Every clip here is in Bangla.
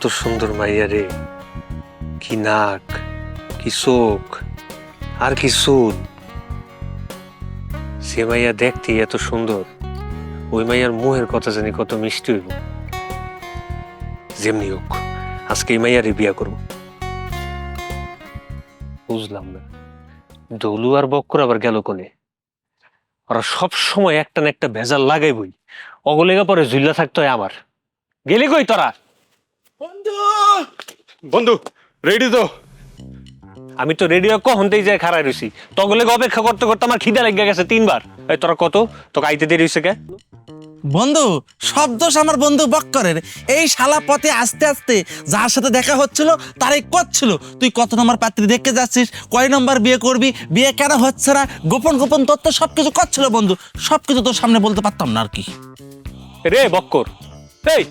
কত সুন্দর মাইয়া রে, কি নাক, কি চোখ, আর কি চুল। সে মাইয়া দেখতে এত সুন্দর, ওই মাইয়ার মুহের কথা জানি কত মিষ্টি হইব। যেমনি হোক আজকে এই মাইয়ারে বিয়া করব। বুঝলাম না দলু আর বক্কর আবার গেল কোনে? ওরা সব সময় একটা না একটা ভেজাল লাগাইবই, অগলেগা পরে ঝুল্লা থাকতে হয় আমার। গেলি কই তোরা? বন্ধু বন্ধু রেডি তো? আমি তো রেডিও কখনতেই যাই খাড়াই রইছি, তগলে অপেক্ষা করতে করতে আমার খিদা লেগে গেছে 3 বার। এই তোরা কত তোকে আইতে দেরি হইছে কে? বন্ধু সব দোষ আমার বন্ধু বক্করের। এই শালা পথে আস্তে আস্তে যার সাথে দেখা হচ্ছিল তারাই করছিল তুই কত নম্বর পাত্রী দেখতে যাচ্ছিস, কয় নম্বর বিয়ে করবি, বিয়ে কেন হচ্ছে না, গোপন গোপন তথ্য সবকিছু করছিল বন্ধু। সবকিছু তোর সামনে বলতে পারতাম না আর কি। রে বক্কর, এই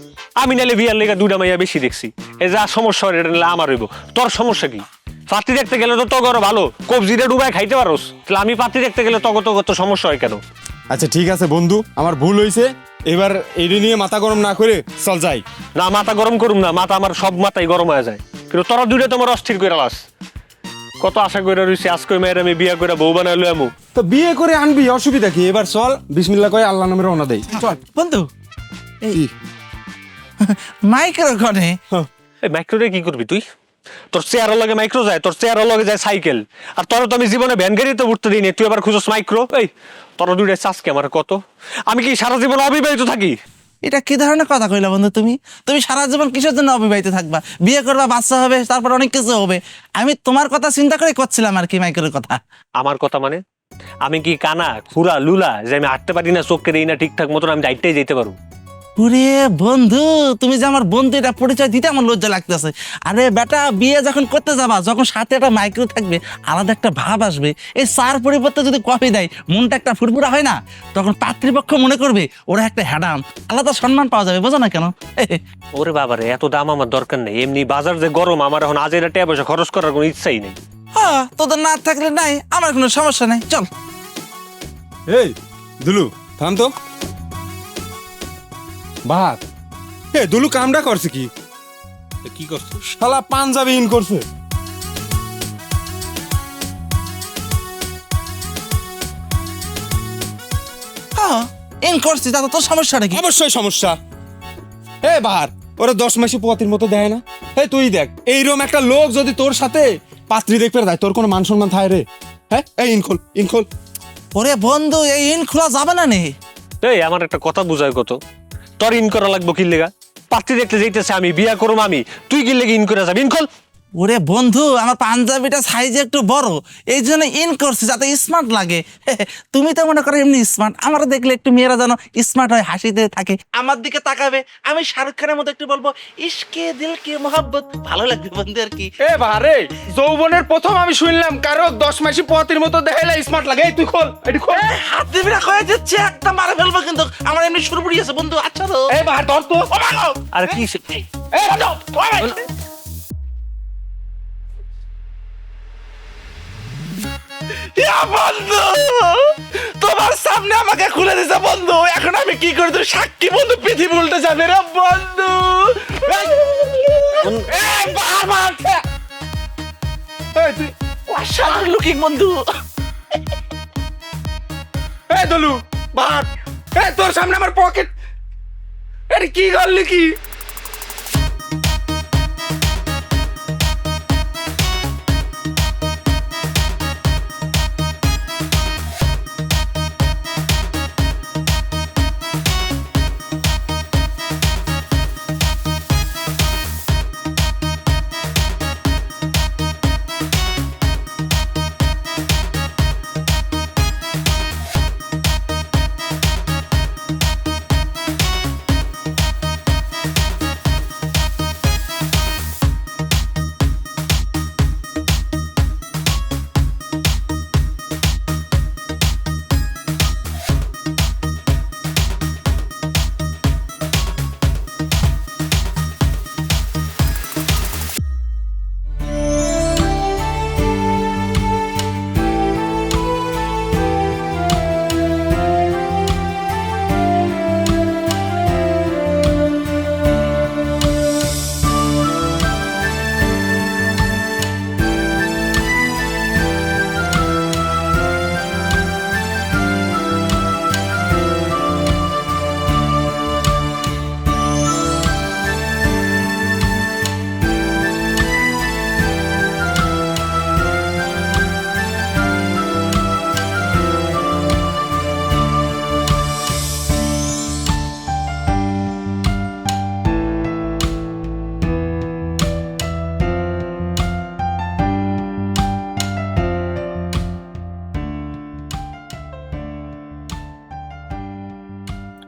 আমি নালে বিয়ার লেগে 2টা মাইয়া বেশি দেখছি, এই যা সমস্যা হয় এটা নালে আমার হইব। তোর সমস্যা কি? পাত্রী দেখতে গেলে তো তগর ভালো কবজিরে ডুবাই খাইতে পারোস, তাহলে আমি পাত্রী দেখতে গেলে তত সমস্যা হয় কেন? আচ্ছা ঠিক আছে বন্ধু, আমার ভুল হয়েছে, এবার এই নিয়ে মাথা গরম না করে চল যাই। না মাথা গরম করুম না, মাথা আমার সব মাথাই গরম হয়ে যায়। কিন্তু তোরা 2টা তোমার অস্থির করে লাস। কত আশা করে রয়েছি আজকে মেয়ের আমি বিয়া করে বউ বানাইলো এমু। তো বিয়ে করে আনবি, অসুবিধা কি? এবার চল বিসমিল্লাহ কয়ে আল্লাহ নামে রওনা দেই। চল বন্ধু এই মাইকের ওখানে এই মাইক্রোরে কি করবি তুই? তোর চেয়ারের লগে মাইক্রো যায়, তোর চেয়ারের লগে যায় সাইকেল, আর তোর তো আমি জীবনে ভ্যান গাড়িতে উঠতে দিই নি, তুই আবার খুঁজোস মাইক্রো। এই তোর 2টা চাষকে আমার কত? আমি কি সারা জীবন অবিবাহিত থাকি? এটা কি ধরনের কথা কইলা বন্ধু? তুমি তুমি সারা জীবন কিসের জন্য অবিবাহিত থাকবা? বিয়ে করবা, বাচ্চা হবে, তারপর অনেক কিছু হবে। আমি তোমার কথা চিন্তা করে করছিলাম আর কি, মাইকের কথা। আমার কথা মানে আমি কি কানা খুরা লুলা যে আমি হাঁটতে পারি না, চোখকে দিই না ঠিকঠাক মতন, আমি যাইতেই যেতে পারবো? ওরে বন্ধু, তুমি যে আমার বন্ধু এটা পরিচয় দিতে আমার লজ্জা লাগতেছে। আরে বেটা, বিয়ে যখন করতে যাবা, যখন সাথে একটা মাইক্রো থাকবে, আলাদা একটা ভাব আসবে। এই চার পরিবর্তে যদি কফি দেয়, মনটা একটা ফুরফুরা হয় না? তখন পাত্রীপক্ষ মনে করবে ওরা একটা হ্যাডাম, আলাদা সম্মান পাওয়া যাবে, বোঝো না কেন? ওরে বাবারে, এত দাম আমার দরকার নেই। এমনি বাজার যে গরম, আমার এখন আজের টাকা পয়সা খরচ করার কোনো ইচ্ছাই নেই। হ্যাঁ, তোদের না থাকলে নাই, আমার কোনো সমস্যা নাই, চল। এই দুলু থাম তো। বাদ এ দুলু কামটা করছে কি? কি করছো? শালা পাঞ্জাবি ইন করছে। হ্যাঁ, ইন করছি, তাতে তোর সমস্যাটা কি? অবশ্যই সমস্যা। এ বাহার, ওরা 10 মাসি পোয়াতির মতো দেয় না? এই তুই দেখ, এইরকম একটা লোক যদি তোর সাথে পাত্রী দেখতে দেয়, তোর কোনো মান সম্মান থাকে রে? হ্যাঁ, এই ইনখোল ইনখোল। ওরে বন্ধু, এই ইন খোলা যাবে না নে। এই আমার একটা কথা বুঝায়, কত তোর ইন করা লাগবো কি লেগা? পাত্রী দেখতে যাইতেছে আমি, বিয়া করবো আমি, তুই কি লেগে ইন করে যাবি? ইনখোল। ওরে বন্ধু, আমার পাঞ্জাবিটা সাইজে একটু বড়, এই জন্য ইন করছি যাতে স্মার্ট লাগে। তুমি তো মনে করো এমনি স্মার্ট, আমার দেখলে একটু মেয়েরা যেন স্মার্ট হয়, হাসিতে থাকে, আমার দিকে তাকাবে, আমি শাহরুখ খানের মতো একটু বলবো ইশকে দিল কি মোহাব্বত, ভালো লাগবে বন্ধু আর কি। এ বাহারে, যৌবনের প্রথম আমি শুনলাম কারো 10 মাসি পোয়াতির মতো দেখাইলে স্মার্ট লাগে। এই তুই খোল, এটি খোল। হাত দিবি না, হয়ে যাচ্ছে একটা মারা ফেলবো কিন্তু, আমার এমনি শুরু পড়িয়েছে বন্ধু। আচ্ছা তো এই বাহার ধর তো। আর কি এই বন্ধু, বন্ধু, তোমার সামনে আমাকে খুলে দিছে বন্ধু, এখন আমি কি করি? তুই সাক্ষী বন্ধু, পৃথিবী উল্টে যাবে রে বন্ধু। অসাধারণ লুকিং বন্ধু। এই দলু বাহার, এই তোর সামনে আমার পকেট, আরে কি করলি কি?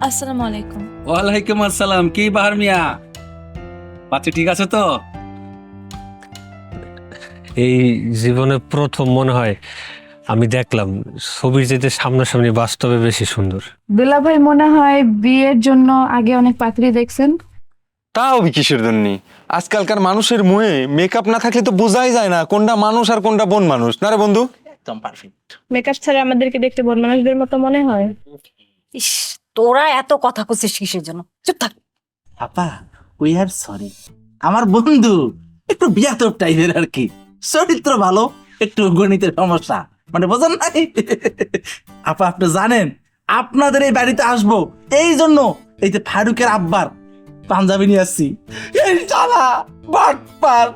আসসালামু আলাইকুম। ওয়ালাইকুম আসসালাম। কি বাহার মিয়া, বাচ্চা ঠিক আছে তো? এই জীবনে প্রথম মনে হয় আমি দেখলাম ছবির যেতে সামনাসামনি বাস্তবে বেশি সুন্দর। দুলাভাই মনে হয় বিয়ের জন্য আগে অনেক পাত্রী দেখছেন। তাও কিসের জন্য? আজকালকার মানুষের মুখে মেকআপ না থাকলে তো বোঝাই যায় না কোনটা মানুষ আর কোনটা বন মানুষ, না রে বন্ধু? একদম পারফেক্ট। মেকআপ ছাড়া আমাদেরকে দেখতে বন মানুষদের মতো মনে হয়। ইস, তোরা এত কথা করছিস কিসের জন্য? চুপ থাক। আপা উই আর সরি, আমার বন্ধু একটু বিয়াতব টাইপের আর কি, চরিত্র ভালো, একটু গণিতের সমস্যা, মানে বোঝেন নাই। আপা আপনি জানেন আপনাদের এই বাড়িতে আসবো এই জন্য এই যে ফারুকের আব্বার পাঞ্জাবি নিয়ে আসছি। এই শালা বাটপার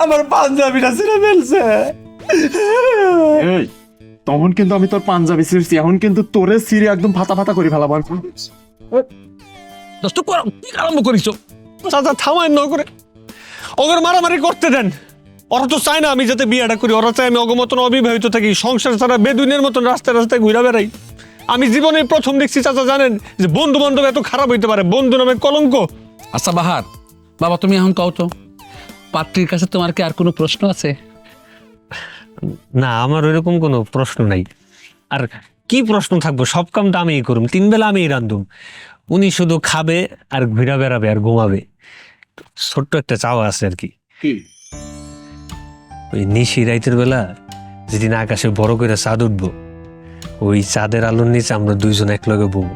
আমার পাঞ্জাবিটা ছিঁড়ে ফেলছে। এই তখন কিন্তু আমি তোর পাঞ্জাবি ছিঁড়ছি, এখন কিন্তু তোরে ছিঁড়ে একদম ফাতা ফাতা করে ফেলাবার। দোস্ত করো, কি আরম্ভ করিস? চাচা থামায় ন করে, ওদের মারামারি করতে দেন। ওরা তো চায় না আমি যাতে বিয়েটা করি, ওরা চায় আমি অগমতন অবিবাহিত থাকি, সংসার ছাড়া বেদুইনের মতন রাস্তায় রাস্তায় ঘুরে বেড়াই। আমি জীবনে প্রথম দেখছি চাচা জানেন যে বন্ধু বান্ধব এত খারাপ হইতে পারে, বন্ধু নামে কলঙ্ক। আচ্ছা বাহার বাবা, তুমি এখন কও তো, পাত্রীর কাছে তোমার কি আর কোনো প্রশ্ন আছে? না, আমার ওইরকম কোনো প্রশ্ন নাই। আর কি প্রশ্ন থাকবো, সব কাম তো আমিই করুম, 3 বেলা আমিই রান্ধুম, উনি শুধু খাবে আর ঘুরা বেড়াবে আর ঘুমাবে। ছোট্ট একটা চাওয়া আছে আর কি, ওই নিশি রাইতের বেলা যেদিন আকাশে বড় করে চাঁদ উঠবো, ওই চাঁদের আলোর নিচে আমরা দুইজন একলগে বউ,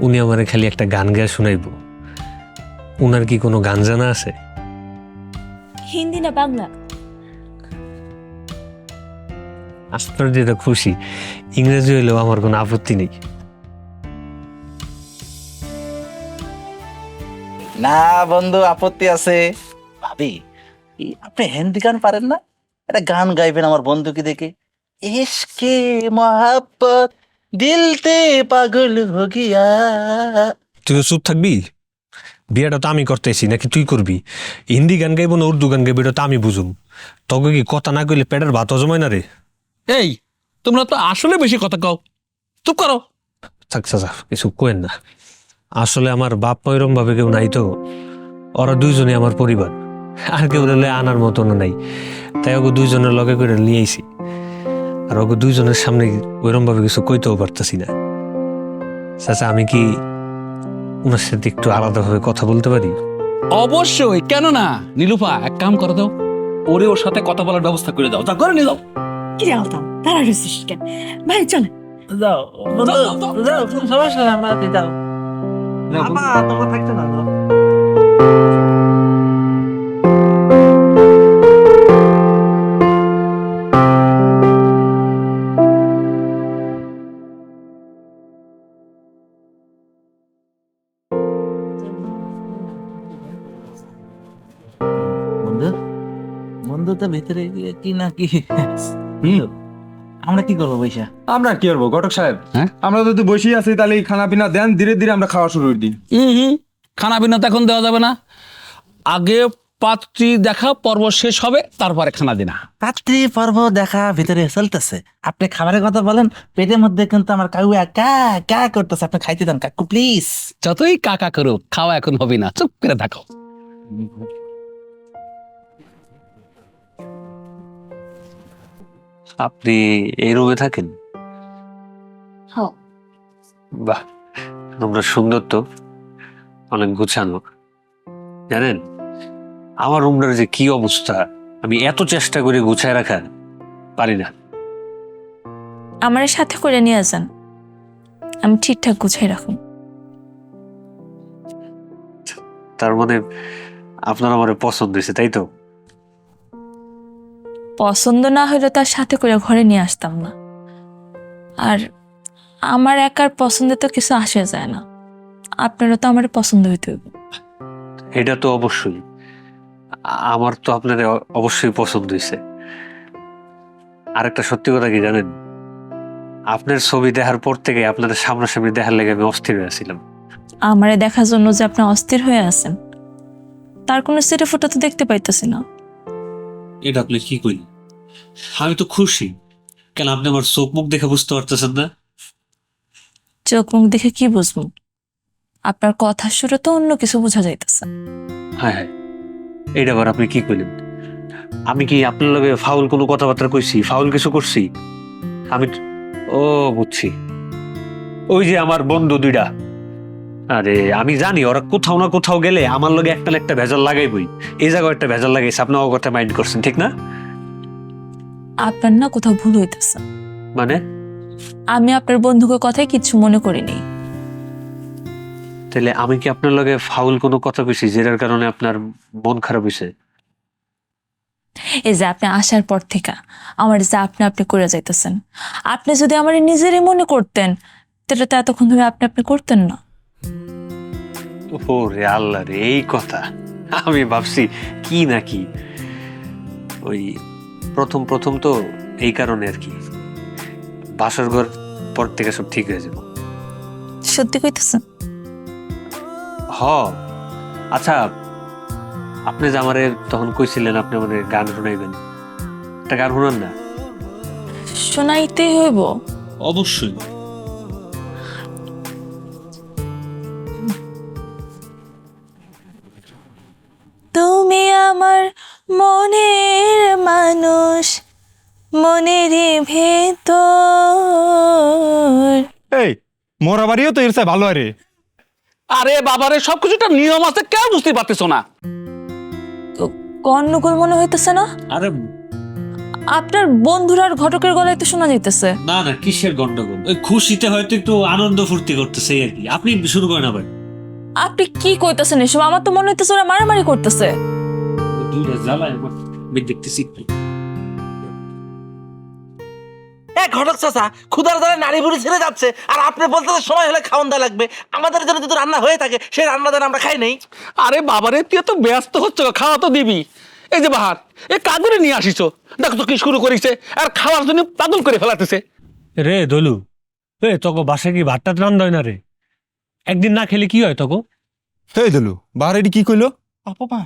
উনি আমারে খালি একটা গান গায়ে শোনাইবো। উনার কি কোনো গান জানা আছে? হিন্দি না বাংলা? আপনার যেটা খুশি, ইংরেজি হইলেও আমার কোনো আপত্তি নেই। না বন্ধু, আপত্তি আছে। ভাবি আপনি হিন্দি গান পারেন না? একটা গান গাইবেন আমার বন্ধুকে দেখে, ইশকে মোহাব্বত দিলতে পাগল হো গিয়া। তুই চুপ থাকবি? বিয়েটা তো আমি করতেছি, নাকি তুই করবি? হিন্দি গান গাইবো না উর্দু গান গাইবো এটা তো আমি বুঝুম। তোকে কি কথা না কইলে পেটের ভাত হজমায় না রে? এই তোমরা তো আসলে বেশি কথা কও, চুপ করো। থাক চাচা, কিছু কোয়েন না। আসলে আমার বাপ মা এরম ভাবে কেউ নাই তো, ওরা দুইজনই আমার পরিবার, আর কেউ রেলে আনার মতন নাই। তাই ওকে দুইজনের লগে করে নিয়ে আইছি, আর ওকে দুইজনের সামনে ওইরম ভাবে কিছু কইতেও পারতাছি না। চাচা আমি কি ওনার সাথে একটু আলাদাভাবে কথা বলতে পারি? অবশ্যই, কেন না? নীলুফা এক কাম করে দাও, ওরে ওর সাথে কথা বলার ব্যবস্থা করে দাও, যা করে নিয়ে যাও। কি রে আলতাম, তারা রয়েছিস কেন? ভাই চলে। যাও বন্ধু, যাও, কোনো সমস্যা নেই, আমরা যাও। আপা তোমরা থাকতে না, যাও। বন্ধু, বন্ধু তো ভিতরে গিয়ে কি না কি, আমরা কি করবো পয়সা? আমরা কি করবো ঘটক সাহেব? হ্যাঁ? আমরা যদি বসেই আছি তাহলে এই খানা পিনা দেন, ধীরে ধীরে আমরা খাওয়া শুরু করে দিই। খানা পিনা তো এখন দেওয়া যাবে না, আগে পাত্রী দেখা পর্ব শেষ হবে, তারপরে খানা দিনা। পাত্রী পর্ব দেখা ভিতরে চলতেছে, আপনি খাবারের কথা বলেন, পেটের মধ্যে কিন্তু আমার কাউ কা কা করতেছে, আপনি খাইতে দেন কাকু প্লিজ। যতই কাকা করো, খাওয়া এখন হবে না, চুপ করে থাকো। আপনি এই রুমে থাকেন? হ্যাঁ। বাহ, তোমরা সুন্দর তো, অনেক গুছানো। জানেন আমার রুমটার যে কি অবস্থা, আমি এত চেষ্টা করে গুছায় রাখার পারি না। আমার সাথে করে নিয়ে যান, আমি ঠিকঠাক গুছাই রাখুন। তার মানে আপনার আমার পছন্দ হয়েছে, তাই তো? পছন্দ না হলে তার সাথে করে ঘরে নিয়ে আসতাম না। আর আমার একার পছন্দে তো কিছু আসে যায় না, আপনারও তো আমার পছন্দ হইতে হবে। এটা তো অবশ্যই, আমার তো আপনার অবশ্যই পছন্দ হয়েছে। আরেকটা সত্যি কথা কি জানেন, আপনার ছবি দেখার পর থেকে আপনাদের সামনাসামনি দেখার লেগে আমি অস্থির হয়ে ছিলাম। আমারে দেখার জন্য যে আপনি অস্থির হয়ে আছেন, তার কোনো সেটা ফটো তো দেখতে পাইতেছি না। এটা আপনি কি করি? আমি তো খুশি। কেন আপনি আমার চোখ মুখ দেখে বুঝতে পারতেছেন না? চোখ মুখ দেখে কি বুঝবো? আপনার কথা শুরু তো অন্য কিছু বোঝা যাইতেছে। হ্যাঁ হ্যাঁ, এইটা আবার আপনি কি কইলেন? আমি কি আপনার লগে ফাউল কোনো কথাবার্তা কইছি? ফাউল কিছু করছি আমি? ও বুঝছি, ওই যে আমার বন্ধু দুইটা, আরে আমি জানি ওরা কোথাও না কোথাও গেলে আমার লগে একটা না একটা ভেজাল লাগাইবই। এই জায়গায় একটা ভেজাল লাগাইছে, আপনি ও কথা মাইন্ড করছেন, ঠিক না? আপনার না কোথাও ভুল হইতেছে। মানে আমি আপনার বন্ধুকে কথায় কিছু মনে করিনি। তাহলে আমি কি আপনার লগে ফাউল কোনো কথা কইছি যেটার কারণে আপনার মন খারাপ হয়েছে? এই যে আপনি আসার পর থেকে আমার যা আপনি করে যাইতেছেন, আপনি যদি আমার নিজেরই মনে করতেন তাহলে তো এতক্ষণ ধরে আপনি করতেন না। ও রে আল্লাহ রে, এই কথা! আমি ভাবছি কি না কি, ওই প্রথম প্রথম তো এই কারণে আর কি। বাসর ঘর পর থেকে সব ঠিক হয়ে যাবে। সত্যি কইতেছেন? হ, আচ্ছা, আপনি যে আমারে তখন কইছিলেন আপনি আমাদের গান শোনাইবেন, একটা গান শোনান না? শোনাইতেই হইব। অবশ্যই। তুমি আমার মনের মানুষ, মনের ভেতর। এই মোরা বাড়িও তো এর চেয়ে ভালো আরে। আরে বাবারে, সবকিছু একটা নিয়ম আছে, কেউ বুঝতে পারতেছো না? গন্ডগোল মনে হইতেছে না? আরে আপনার বন্ধুরার ঘটকের গলায় তো শোনা যাইতেছে। না না, কিসের গন্ডগোল? ওই খুশিতে হয়তো একটু আনন্দ ফুর্তি করতেছে আর কি। আপনি শুরু করেন আবার। আপনি কি কইতেছেন এসব? আমার তো মনে হইতেছে ওরা মারামারি করতেছে। দুইটা জ্বালায় আমার, আমি দেখতেছি একটু। ঘটক চাচা, ক্ষুধার দ্বারা নারী বুড়ি ছেড়ে যাচ্ছে, আর আপনি বলতে সময় হলে খাওয়ান দেওয়া লাগবে। আমাদের জন্য যদি রান্না হয়ে থাকে সেই রান্না যেন আমরা খাই নেই। আরে বাবারে, তুই তো ব্যস্ত হচ্ছে, খাওয়া তো দিবি। এই যে বাহার, এ কাগরে নিয়ে আসিস, দেখো তো কি শুরু করিছে, আর খাওয়ার জন্য পাগল করে ফেলাতেছে। রে দলু, এ তোকে বাসায় কি ভাতটা রান্না হয় না রে? একদিন না খেলে কি হয় তোকে? এই দিলু বাহার এটি কি কইলো? অপমান।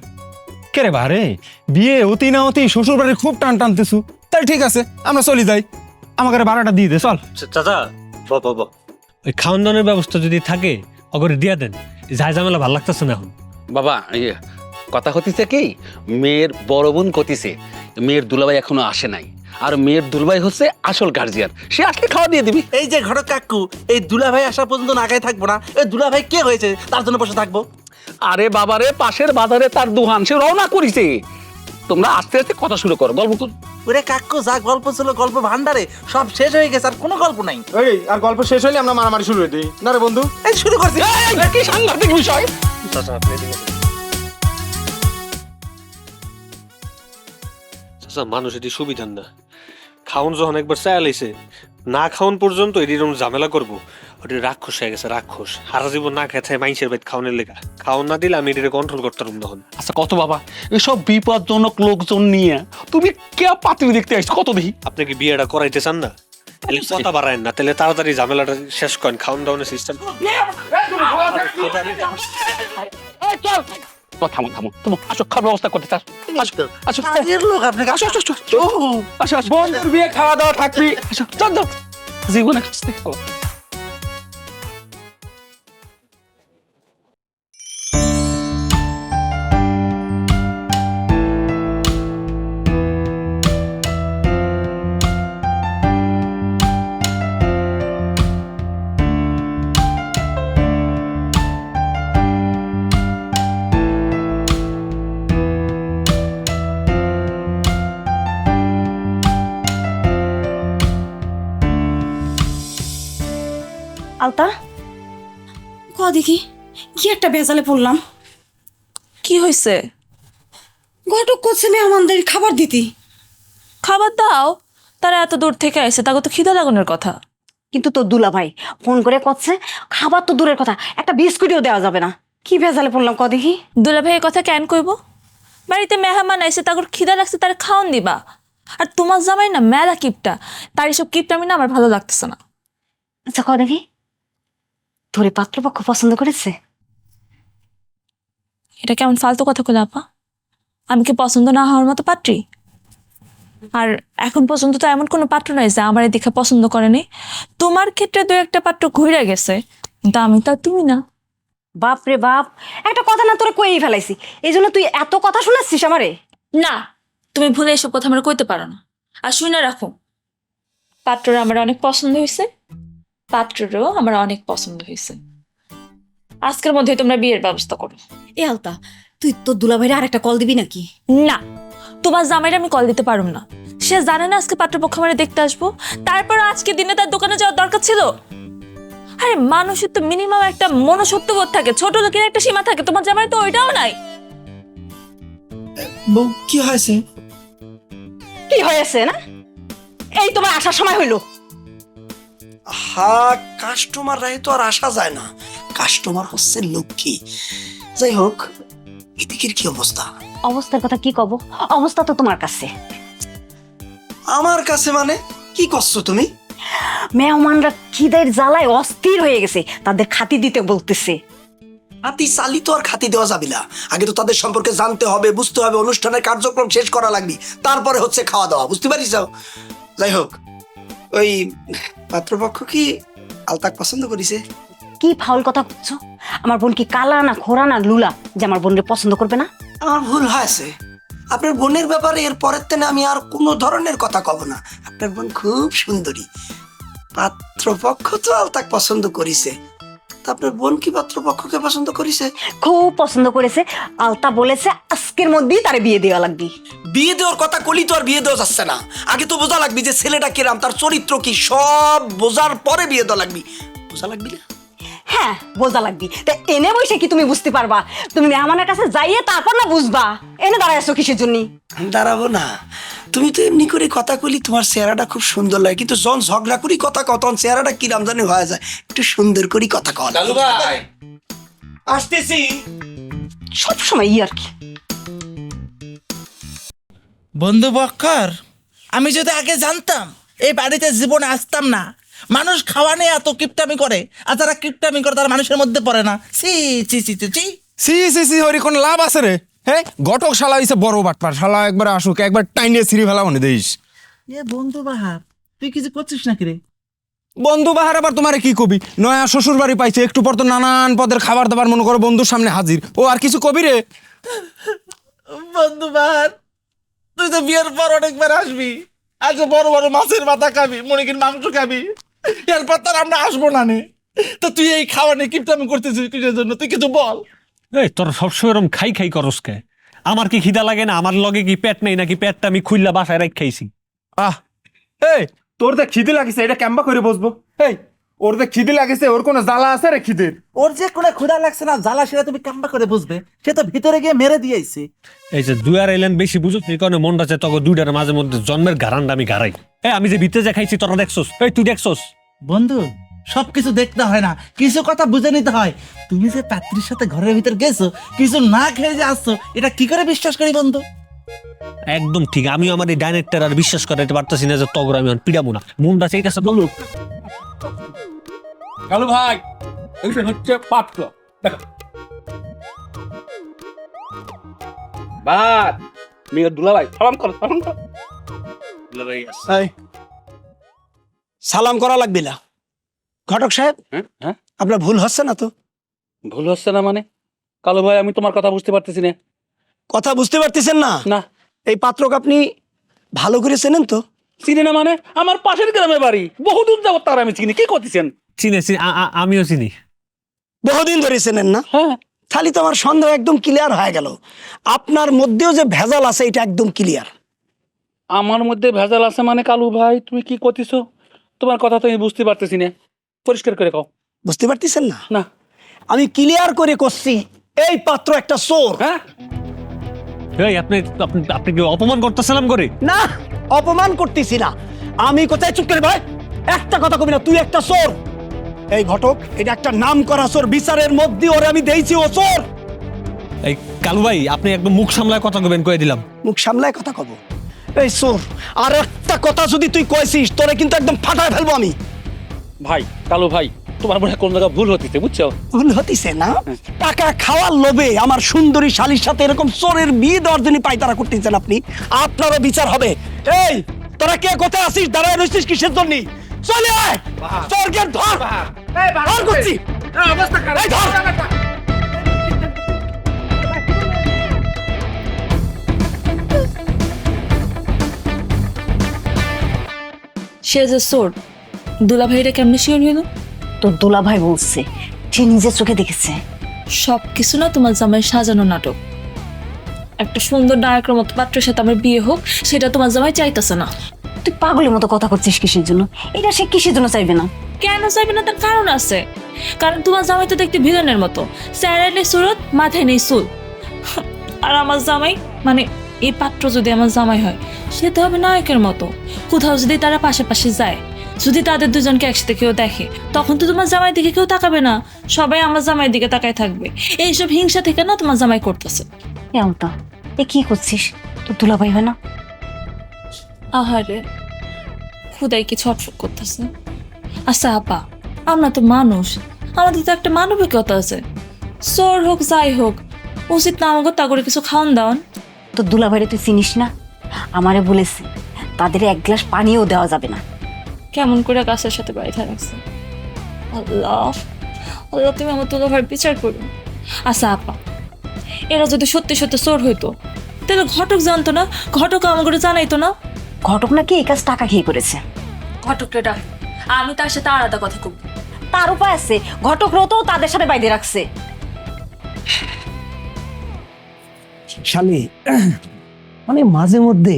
কে রে বাহারে, বিয়ে অতি না অতি শ্বশুর বাড়ি খুব টান টানতেছু। তাই ঠিক আছে, আমরা চলি যাই, আমাকে ভাড়াটা দিয়ে দে চল। চাচা বাবা, ওই খাওয়ান দাওয়ানোর ব্যবস্থা যদি থাকে অগরে দিয়া দেন। ঝাই ঝামেলা ভালো লাগতেছে না এখন। বাবা, কথা হতিছে কি, মেয়ের বড় বোন কতিছে, মেয়ের দুলাভাই এখনো আসে নাই, আর মেয়ের দুলাভাই হচ্ছে আসল গার্জিয়ান, সে আসলে খাওয়া দিয়ে দিবি। এই যে ঘটক কাকু, এই দুলাভাই আসা পর্যন্ত না খাই থাকবো না। এই দুলাভাই কে হয়েছে তার জন্য বসে থাকবো? আরে বাবারে, পাশের বাজারে তার দোকান, সে রওনা করিছে। তোমরা আস্তে আস্তে কথা শুরু করো, গল্প কর। ওরে কাকু, যা গল্প ছিল গল্প ভান্ডারে সব শেষ হয়ে গেছে, আর কোনো গল্প নাই। এই আর গল্প শেষ হইলে আমরা মারামারি শুরু হয়ে দিই না রে বন্ধু? এই শুরু করছি। কি সাংঘাতিক বিষয়! চাচা, মানুষ এটি সুবিধার না। খাওন যখন একবার চায় লাইছে, না খাওন পর্যন্ত এরকম ঝামেলা করবো, ওটি রাক্ষস হয়ে গেছে, রাক্ষস। সারা জীবন না খেতে মাইনসের বাইত খাওনের লেখা। খাওন না দিলে আমি এটা কন্ট্রোল করতে পারবো তখন। আচ্ছা কত বাবা, এসব বিপজ্জনক লোকজন নিয়ে তুমি কে পাত্রী দেখতে আসছো? কত দেখি। আপনি কি বিয়েটা করাইতে চান না? তাহলে কথা বাড়ায়েন না, তাহলে তাড়াতাড়ি ঝামেলাটা শেষ করেন। খাওন দাওয়ানের সিস্টেম। থামো থামো, তুমি আসো, খাবার ব্যবস্থা করতে চাস? আসো আসো কাজের লোক আপনি, আসো আসো আসো আসো আসো, বন্ধুর বিয়ে খাওয়া দাওয়া থাকবি। আসো, চল চল, জীবনে কাছ থেকে খাওয়া। আলতা, দেখি কি একটা ভেজালে পড়লাম। কি হয়েছে? ঘটক করছে মেহমানদের খাবার দিতি। খাবার দাও, তারা এত দূর থেকে আইছে, তাকে তো খিদা লাগানোর কথা। কিন্তু তোর দুলা ভাই ফোন করে করছে খাবার তো দূরের কথা, একটা বিস্কুটও দেওয়া যাবে না। কি ভেজালে পড়লাম দেখি। দুলা ভাই কথা কেন কইব? বাড়িতে মেহমান আইছে, তাকে খিদা লাগছে, তার খাওন দিবা। আর তোমার জামাই না মেলা কিপটা, তার এসব কিপটা আমি না আমার ভালো লাগতেছে না। আচ্ছা দেখি, তোরে পাত্রপক্ষ পছন্দ করেছে? এটা কেমন ফালতু কথা কইলা আপা? আমি কি পছন্দ না হওয়ার মতো পাত্রী? আর এখন পর্যন্ত তো এমন কোনো পাত্র নাই যে আমার দেখে পছন্দ করেনি। তোমার ক্ষেত্রে দু একটা পাত্র ঘুরে গেছে, কিন্তু আমি তো আর তুমি না। বাপ রে বাপ, একটা কথা না তোরে কইই ফেলাইছি, এই জন্য তুই এত কথা শোনাচ্ছিস আমারে? না, তুমি ভুলে এসব কথা আমরা কইতে পারো না। আর শুনে রাখো, পাত্ররা আমার অনেক পছন্দ হয়েছে, পাত্ররও আমার অনেক পছন্দ হয়েছে। আজকের মধ্যে তোমরা বিয়ের ব্যবস্থা করো। এ আলতা, তুই তোর দুলাভাইরে আর একটা কল দিবি নাকি? না, তোমার জামাইরা আমি কল দিতে পারুম না। সে জানে না আজকে পাত্রপক্ষ আমার দেখতে আসবো, তারপর আজকে দিনে তার দোকানে যাওয়ার দরকার ছিল। আরে মানুষের তো মিনিমাম একটা মনুষ্যত্ববোধ থাকে, ছোট লোকের একটা সীমা থাকে, তোমার জামাই তো ওইটাও নাই। বউ কি হয়েছে? কি হয়েছে না? এই তোমার আসার সময় হইলো। হা, কাস্টমার রাই তো আর আসা যায় না, কাস্টমার হচ্ছে লক্ষ্মী। যাই হোক, এদিকের কি অবস্থা? অবস্থার কথা কি কব, অবস্থা তো তোমার কাছে। আমার কাছে মানে কি করছো তুমি? মেহমানরা খিদের জ্বালায় অস্থির হয়ে গেছে, তাদের খাতি দিতে বলতেছে। হাতি চালি তো আর খাতি দেওয়া যাবে না, আগে তো তাদের সম্পর্কে জানতে হবে, বুঝতে হবে, অনুষ্ঠানের কার্যক্রম শেষ করা লাগবে, তারপরে হচ্ছে খাওয়া দাওয়া, বুঝতে পারিস? যাই হোক, ওই পাত্রপক্ষ কি আলতাক পছন্দ করিছে? কি ফাউল কথা বলছো? আমার বোন কি কালা না খোরা না লুলা যে আমার বোনকে পছন্দ করবে না? আমার ভুল হয়েছে, আপনার বোনের ব্যাপারে এর পরের তেনে আমি আর কোনো ধরনের কথা কব না। আপনার বোন খুব সুন্দরী, পাত্রপক্ষ তো আলতাক পছন্দ করিছে, তা আপনার বোন কি পাত্রপক্ষকে পছন্দ করিছে? খুব পছন্দ করেছে। আলতা বলেছে আজকের মধ্যেই তারে বিয়ে দেওয়া লাগবে। বিয়ে দেওয়ার কথা কলি তো আর বিয়ে দেওয়া যাচ্ছে না, আগে তো বোঝা লাগবে যে ছেলেটা কিরাম, তার চরিত্র কি, সব বোঝার পরে বিয়ে দেওয়া লাগবে। বোঝা লাগবে না? হ্যাঁ, বোঝা লাগবে। তা এনে বসে কি তুমি বুঝতে পারবা? তুমি মেহমানের কাছে যাইয়ে তারপর না বুঝবা। এনে দাঁড়ায় আছো কিসের জন্য? দাঁড়াবো না, তুমি তো এমনি করে কথা কলি, তোমার চেহারাটা খুব সুন্দর লাগে, কিন্তু যখন ঝগড়া করি কথা কত চেহারাটা কিরাম জানি হয়ে যায়। একটু সুন্দর করে কথা কন। আসতেছি। সবসময় আর কি। বন্ধু বক্কর, আমি যদি আগে জানতাম এই বাড়িতে জীবনে আসতাম না। মানুষ খাওয়া নিয়ে এত কিপটামি করে, আর যারা কিপটামি করে তারা মানুষের মধ্যে পড়ে না। সি চি চি চি চি। সি সি সি হরি কোন লাভ আছে রে? হ্যাঁ, ঘটক শালা হইছে বড় বাটপার, শালা একবার আসুক, একবার টাইনিয়ে ছিঁড়ি ফেলা মনে দেইস। এ বন্ধু বাহার, তুই কিছু করছিস নাকি রে? বন্ধু বাহার আবার তোমারে কি কবি? নয়া শ্বশুর বাড়ি পাইছে, একটু পর তো নানান পদের খাবার দাবার মনে করো বন্ধুর সামনে হাজির। ও আর কিছু কবি রে? বন্ধু বাহার, তুই তো বিয়ের পর অনেকবার আসবি, আজ বড় বড় মাছের মাথা খাবি, মুরগির মাংস খাবি, এরপর তার আমরা আসবো না নে। তো তুই এই খাওয়া নিয়ে কিপটামি করতেছিস কিসের জন্য? তুই কিছু বল। এই তোর সবসময় এরকম খাই খাই করস কে? আমার কি খিদা লাগে না? আমার লগে কি পেট নেই নাকি? পেটটা আমি খুললা বাসায় রাখ খাইছি। আহ, এই তোর দেখ খিদে লাগিছে, এটা কেম্বা করে বসবো? এই ওর দেখ খিদে লাগিছে, ওর কোনো জ্বালা আছে রে খিদের? ওর যে কোনো ক্ষুধা লাগছে না, জ্বালা, সেটা তুমি কাম্বা করে বুঝবে। সে তো ভিতরে গিয়ে মেরে দিয়েছে। এই যে দুই আর এলেন বেশি বুঝো, এই কারণে মনটা চায় তখন দুইটার মাঝে মধ্যে জন্মের গারান্ডা আমি গারাই। আমি যে ভিতরে যা খাইছি তোরা দেখছোস? এই তুই দেখছোস? বন্ধু, সবকিছু দেখতে হয় না, কিছু কথা বুঝে নিতে হয়। তুমি যে পাত্রীর সাথে ঘরের ভিতর গেছো, কিছু না খেয়ে যে আসছো, এটা কি করে বিশ্বাস করি বন্ধু? একদম ঠিক। আমিও আমার এই ডাইনেক্টার আর বিশ্বাস করাইতে পারতেছি না যে তগর আমি পিড়াবো না। মনটা চাইতেছে বলু। কালু ভাই, এইটা হচ্ছে পাত্র। দেখো বাদ, মেয়ের দুলাভাই সালাম করো, সালাম করো। দুলাভাই আসছে। এই, সালাম করা লাগবে না। ঘটক সাহেব, হ্যাঁ, আপনার ভুল হচ্ছে না তো? ভুল হচ্ছে না মানে? কালু ভাই, আমি তোমার কথা বুঝতে পারতেছি না। কথা বুঝতে পারতেছেন না? না, এই পাত্রকে আপনি ভালো করে চেনেন তো? চিনি না মানে? আমার পাশের গ্রামে বাড়ি, বহুদূর যাবত তার আমি চিনি। কি করতেছেন? চিনেছি, আমিও চিনি। বহুদিন ধরে চেনেন না? হ্যাঁ, খালি তো আমার সন্দেহ একদম ক্লিয়ার হয়ে গেল। আপনার মধ্যেও যে ভেজাল আছে এটা একদম ক্লিয়ার। আমার মধ্যে ভেজাল আছে মানে? কালু ভাই, তুমি কি করতেছো? তোমার কথা তো আমি বুঝতে পারতেছি না, পরিষ্কার করে কও। বুঝতে পারতেছেন না? না। আমি ক্লিয়ার করে করছি, এই পাত্র একটা চোর। হ্যাঁ, এই আপনি আপনি আপনি কি অপমান করতেছিলাম করে? না, অপমান করতেছি না আমি। কোথায়? চুপ করে ভাই, একটা কথা কবি না, তুই একটা চোর। এই ঘটক, এটা একটা নাম করা চোর, বিচারের মধ্যে ওরে আমি দেইছি ও চোর। এই কালু ভাই, আপনি একদম মুখ সামলায় কথা কবেন, কয়ে দিলাম। মুখ সামলায় কথা কব? এই চোর, আর একটা কথা যদি তুই কইছিস তোরে কিন্তু একদম ফাটায় ফেলবো আমি। ভাই কালু ভাই, তোমার মনে হয় কোন জায়গায় ভুল হতিছে বুঝছো? ভুল হতিছে না? টাকা খাওয়ার লোভে আমার সুন্দরী শালীর সাথে এরকম চোরের বিয়ে দেওয়ার জন্য পায়তারা করতেছেন আপনি। আপনারও বিচার হবে। এই তোরা কে কোথায় আসিস, দাঁড়ায় রইছিস কিসের জন্য? চলে আয়, চোরকে ধর। ধর করছি। এই ধর। সে যে চোর, দুলাভাইরা কেমনে শিওর হইল? তোর দুলাভাই বলছে, সে নিজের চোখে দেখেছে। সব কিছু না তোমার জামাই সাজানো নাটক। একটা সুন্দর নায়কের মতো পাত্রের সাথে আমার বিয়ে হোক, সেটা তোমার জামাই চাইতেছে না। তুই পাগলের মতো কথা করছিস কিসের জন্য? এটা সে কিসের জন্য চাইবে না? কেন চাইবে না তার কারণ আছে। কারণ তোমার জামাই তো দেখতে ভিলেনের মতো, চেহারায় নেই সুরত, মাথায় নেই চুল। আর আমার জামাই মানে এই পাত্র যদি আমার জামাই হয়, সে তো হবে নায়কের মতো। কোথাও যদি তারা পাশাপাশি যায়, যদি তাদের দুজনকে একসাথে কেউ দেখে, তখন তো তোমার জামাই দিকে কেউ তাকাবে না, সবাই আমার জামাই দিকে তাকায় থাকবে। এইসব হিংসা থেকে না তোমার জামাই করতেছে। এমতা এ কি করছিস? তোর দুলাভাই হয় না? আহারে, খুদাই কি ছটফট করতেছে। আচ্ছা আপা, আমরা তো মানুষ, আমাদের তো একটা মানবিকতা আছে। চোর হোক যাই হোক, উচিত না আমাকে তা করে কিছু খাওয়ান দাওয়ান? তোর দুলাভাইরে তুই চিনিস না? আমারে বলেছে তাদের এক গ্লাস পানিও দেওয়া যাবে না। কেমন করে গাছের সাথে বাড়িতে রাখছে। আল্লাহ আল্লাহ, তুমি আমার দুলাভাইয়ের বিচার করো। আচ্ছা আপা, এরা যদি সত্যি সত্যি চোর হইতো, তাহলে ঘটক জানতো না? ঘটক আমাকে জানাইতো না? ঘটক নাকি এই কাজ টাকা খেয়ে করেছে। ঘটকটা ডাক, আমি তার সাথে আলাদা কথা কব। তার উপায় আছে, ঘটকরাও তো তাদের সাথে বাইরে রাখছে। শালী, মানে মাঝে মধ্যে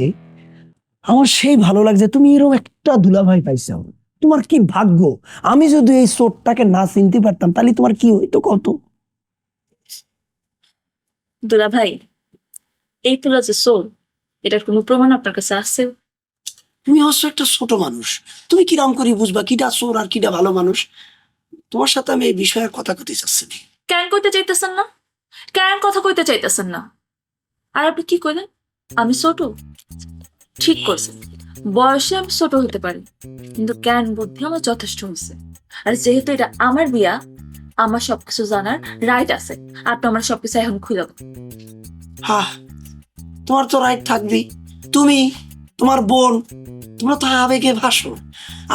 আমার সেই ভালো লাগছে তুমি এরকম একটা দুলাভাই পাইছো। তোমার কি ভাগ্য। আমি যদি এই চোরটাকে না চিনতে পারতাম তাহলে তোমার কি হইতো কত? দুলাভাই, এই তোলা যে চোর, এটার কোনো প্রমাণ আপনার কাছে আছে? তুমি হচ্ছে একটা ছোট মানুষ, তুমি কিরাম করে বুঝবা কিটা চোর আর কিটা ভালো মানুষ? তোমার সাথে আমি এই বিষয়ে কথা কইতে চাচ্ছি না। কেন কইতে চাইতেছেন না? কেন কথা কইতে চাইতেছেন না? আর আপনি কি কইলেন আমি ছোট? ঠিক করছেন, বয়সে আমি ছোট হতে পারি, কিন্তু জ্ঞান বুদ্ধি আমার যথেষ্ট হয়েছে। আর যেহেতু এটা আমার বিয়া, আমার সবকিছু জানার রাইট আছে। আপনি আমার সবকিছু এখন খুলে দেন। হ্যাঁ, তোমার তো রাইট থাকবি। তুমি, তোমার বোন, তোমরা তো আবেগে ভাসো।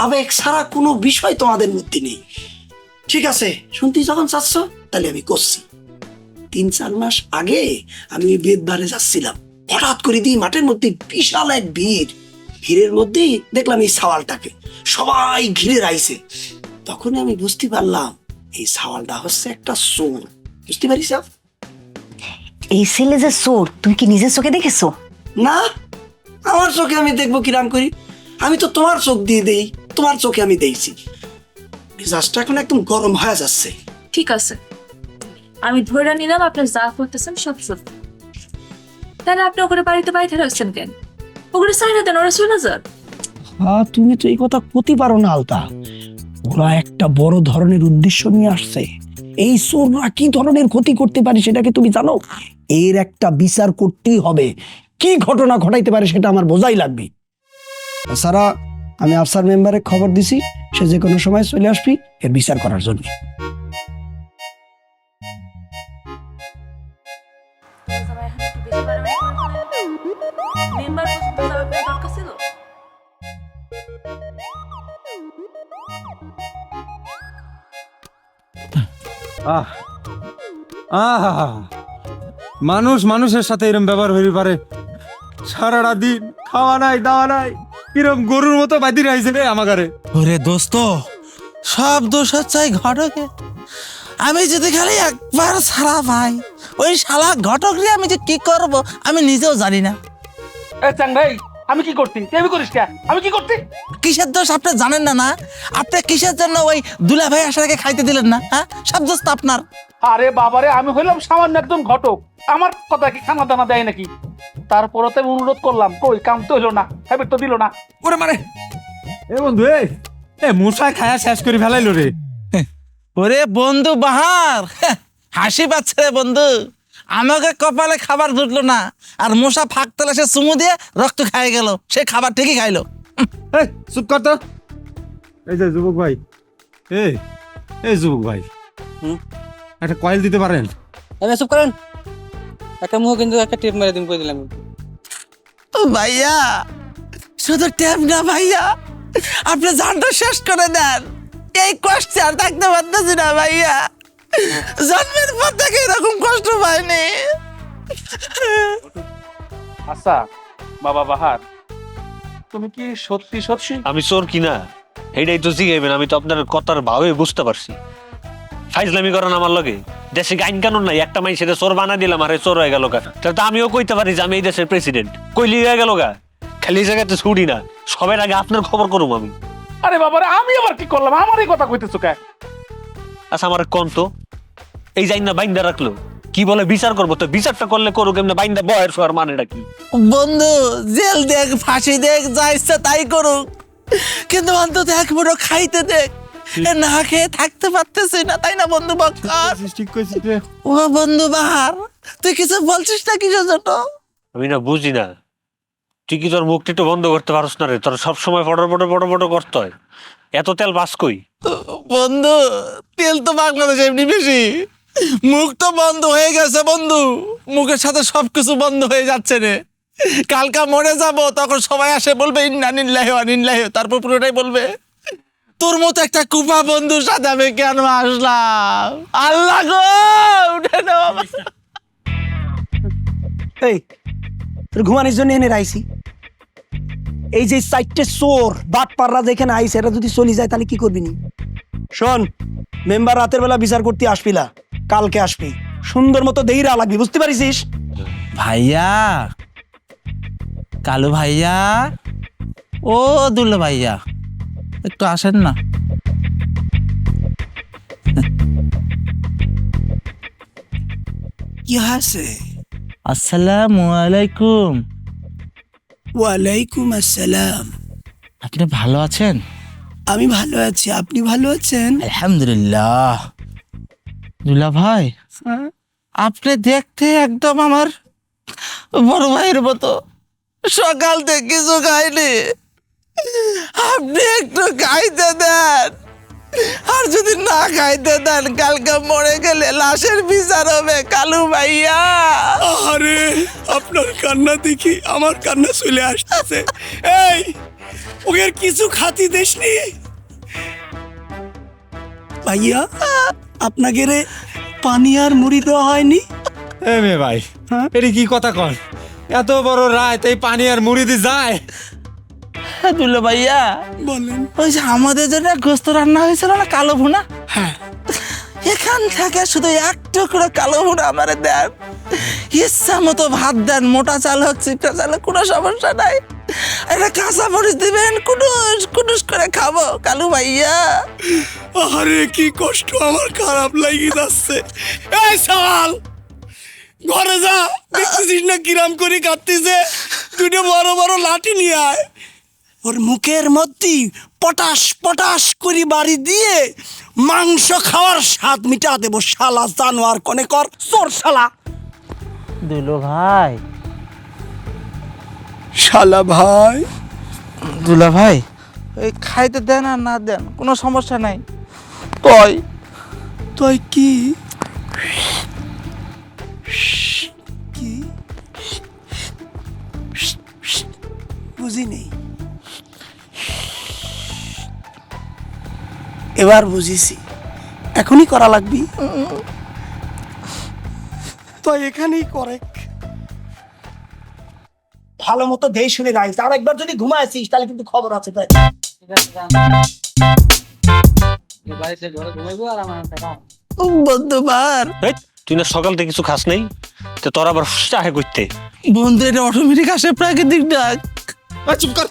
আবেগ ছাড়া কোনো বিষয় তোমাদের মধ্যে নেই। ঠিক আছে, শুনতে যখন চাচ্ছ তাহলে আমি করছি। 3-4 মাস আগে আমি বেদবারে যাচ্ছিলাম, হঠাৎ করে দিই মাঠের মধ্যে বিশাল এক ভিড়। ভিড়ের মধ্যেই দেখলাম এই সাওয়ালটাকে, সবাই ঘিরে রাইছে। তখন আমি বুঝতে পারলাম এই সাওয়ালটা হচ্ছে একটা চোর। বুঝতে পারিস? এই ছেলে যে চোর, তুমি কি নিজের চোখে দেখেছো? না, আমার চোখে আমি দেখবো কিরাম করি? আমি তো তোমার চোখ দিয়ে দেই, তোমার চোখে আমি দেখছি। মেজাজটা এখন একদম গরম হয়ে যাচ্ছে। ঠিক আছে, আমি ধরে নিলাম আপনি যা করতেছেন সব সত্যি। তাহলে আপনি ওখানে বাড়িতে বাড়িতে রাখছেন কেন? ওগুলো সাইনা দেন, ওরা চলে যান। হ্যাঁ, তুমি তো এই কথা ক্ষতি পারো না আলতা। ওরা একটা বড় ধরনের উদ্দেশ্য নিয়ে আসছে। এই চোররা কি ধরনের ক্ষতি করতে পারে সেটা কি তুমি জানো? এর একটা বিচার করতেই হবে। কি ঘটনা ঘটাইতে পারে সেটা আমার বোঝাই লাগবে। তাছাড়া আমি আফসার মেম্বারে খবর দিছি, সে যে কোনো সময় চলে আসবি এর বিচার করার জন্য। আহ আহা, মানুষ মানুষের সাথে এরম ব্যবহার হইতে পারে? সারাটা দিন খাওয়া নাই দাওয়া নাই, কিরম গরুর মতো বাঁধি রাইছে রে আমাগারে। ওরে দোস্ত, সব দোষ হচ্ছে এই ঘটকে। আমি যদি খালি একবার ছাড়া পাই, ওই শালা ঘটক রে আমি যে কি করব আমি নিজেও জানি না। ভাই, আমি কি করতি? আমি করিস কে? আমি কি করতি? কিসের দোষ আপনি জানেন না? না আপনি কিসের জন্য ওই দুলাভাই আসাকে খাইতে দিলেন না? হ্যাঁ, সব দোষ তো আপনার। আরে বাবারে, আমি হইলাম সামান্য একজন ঘটক, আমার কথা কি খানা দানা দেয় নাকি? তারপরে তো আমি অনুরোধ করলাম, কই কাম তো হইলো না, হ্যাবিট তো দিল না। ওরে মানে এ বন্ধু, এ মশা খায়া শেষ করে ফেলাইলো রে। ওরে বন্ধু বাহার, হাসি পাচ্ছে রে বন্ধু। আমাকে কপালে খাবার জুটলো না, আর মশা ফাঁক তেলে সে চুমু দিয়ে রক্ত খাই গেল। সে খাবার ঠিকই খাইলো। এই চুপ কর তো। এই যে যুবক ভাই, এই যুবক ভাই, একটা কয়েল দিতে পারেন? চুপ করেন, একটা মুখ কিন্তু একটা টেপ মেরে দিন করে দিলাম। ও ভাইয়া, শুধু ট্যাপ না ভাইয়া, আপনি জানটা শেষ করে দেন। এই কষ্টে আর থাকতে পারতেছি না ভাইয়া, জন্মের পর থেকে এরকম কষ্ট পাইনি। আচ্ছা বাবা বাহার, তুমি কি সত্যি সত্যি আমি চোর কিনা এইটাই তো জিগাইবেন, আমি তো আপনার কথার ভাবে বুঝতে পারছি। ফাইজলামি করেন আমার লগে, দেশে আইন কানুন নাই, একটা মাই সেটা চোর বানা দিলাম আর চোর হয়ে গেল গা। তাহলে তো আমিও কইতে পারি যে আমি এই দেশের প্রেসিডেন্ট, কইলি হয়ে গেল গা। খালি জায়গাতে ছুটি না, সবার আগে আপনার খবর করুম আমি। আরে বাবা রে, আমি আবার কি করলাম? আমার এই কথা কইতেছো কে? আচ্ছা আমার কোন তো এই যাই না বাইন্দা রাখলো, কি বলে বিচার করবো? তো বিচারটা করলে করুক, এমনি বাইন্দা বয়ের শোয়ার মানেটা কি? বন্ধু জেল দেখ, ফাঁসি দেখ, যা ইচ্ছা তাই করুক, কিন্তু অন্তত এক মুঠো খাইতে দেখ। এ না খেয়ে থাকতে পারতেছি না, তাই না বন্ধু বক্কর? ঠিক কইছিস রে। ও বন্ধু বাহার, তুই কিছু বলছিস না কিসের জন্য? আমি না বুঝি না, তুই কি তোর মুখটা একটু বন্ধ করতে পারস না রে? তোর সবসময় ফটো ফটো ফটো ফটো করতে হয়, এত তেল বাস কই? বন্ধু তেল তো বাংলাদেশে এমনি বেশি, মুখ তো বন্ধ হয়ে গেছে বন্ধু, মুখের সাথে সবকিছু বন্ধ হয়ে যাচ্ছে রে। কালকা মরে যাব, তখন সবাই আসে বলবে ইন্না নিল্লাহি ওয়া নিল্লাহি, তারপর পুরোটাই বলবে তোর মতো একটা কুপা বন্ধুর সাথে আমি কেন আসলাম। আল্লাহ গো, উঠে নাও আমার। এই তোর ঘুমানোর জন্য এনে রাইছি। এই যে চারটে চোর বাটপাররা যেখানে আইছে, এরা যদি চলে যায় তাহলে কি করবি নি? শোন, মেম্বার রাতের বেলা বিচার করতে আসবি না, কালকে আসবি, সুন্দর মতো দেহিরা লাগবি, বুঝতে পারিস? ভাইয়া, কালু ভাইয়া, ও দুল্লো ভাইয়া, একটু আসেন না। কি আছে? আসসালামু আলাইকুম। ওয়ালাইকুম আসসালাম। আপনি ভালো আছেন? আমি ভালো আছি, আপনি ভালো আছেন? আলহামদুলিল্লাহ। দুলা ভাই, আপনি দেখতে একদম আমার বড় ভাইয়ের মতো, সকাল থেকে কিছু খাইনি, আপনি একটু খাইতে দেন, আর যদি না খাইতে দেন কালকে মরে গেলে লাশের বিচার হবে কালু ভাইয়া। আরে আপনার কান্না দেখি আমার কান্না চলে আসতেছে। এই ওকে কিছু খাতি দেশনি ভাইয়া, আপনাকে রে পানি আর মুড়ি দেওয়া হয়নি? এ মে ভাই, এটা কি কথা কন? এত বড় রাত এই পানি আর মুড়ি দিয়ে যায়? দুলা ভাইয়া বলেন। ওই যে আমাদের জন্য গোস্ত রান্না হয়েছিল না, কালো ভুনা, হ্যাঁ, এখান থেকে শুধু এক টুকরো কালো ভুনা আমারে দেন, ইচ্ছা মতো ভাত দেন, মোটা চাল হোক চিপটা চাল হোক, কোনো সমস্যা নাই, একটা কাঁচা মরিচ দিবেন, কুটুস কুটুস করে খাবো কালু ভাইয়া। আরে কি কষ্ট, আমার খারাপ লাগি যাচ্ছে। এই সাল, ঘরে যা, দেখতেছিস না কিরাম করে কাটতেছে, দুটো বড় বড় লাঠি নিয়ে আয়, ওর মুখের মধ্যে পটাশ পটাশ করে বাড়ি দিয়ে মাংস খাওয়ার স্বাদ মিটা দেব। শালা জানোয়ার কনে কর, চোর শালা। দুলো ভাই, শালা ভাই, দুলা ভাই, ওই খাইতে দেন আর না দেন কোনো সমস্যা নাই, কই তুই কি কি বুঝিনি? এবার বুঝিছি, এখনই করা লাগবি তো, এখানেই করে ভালো মতো দেই শুনে রাখিস, আর একবার যদি ঘুমাইছিস তাহলে কিন্তু খবর আছে তাই। বাড়িতে ঘরে ঘুমাইবো আর আমার টাকা। বন্ধু বার, এই, তুই না সকাল থেকে কিছু খাস নাই, তো তোর আবার চাহে করতে? বন্ধু এটা অটোমেটিক আসে প্রাকৃতিক ডাক। চুপ কর।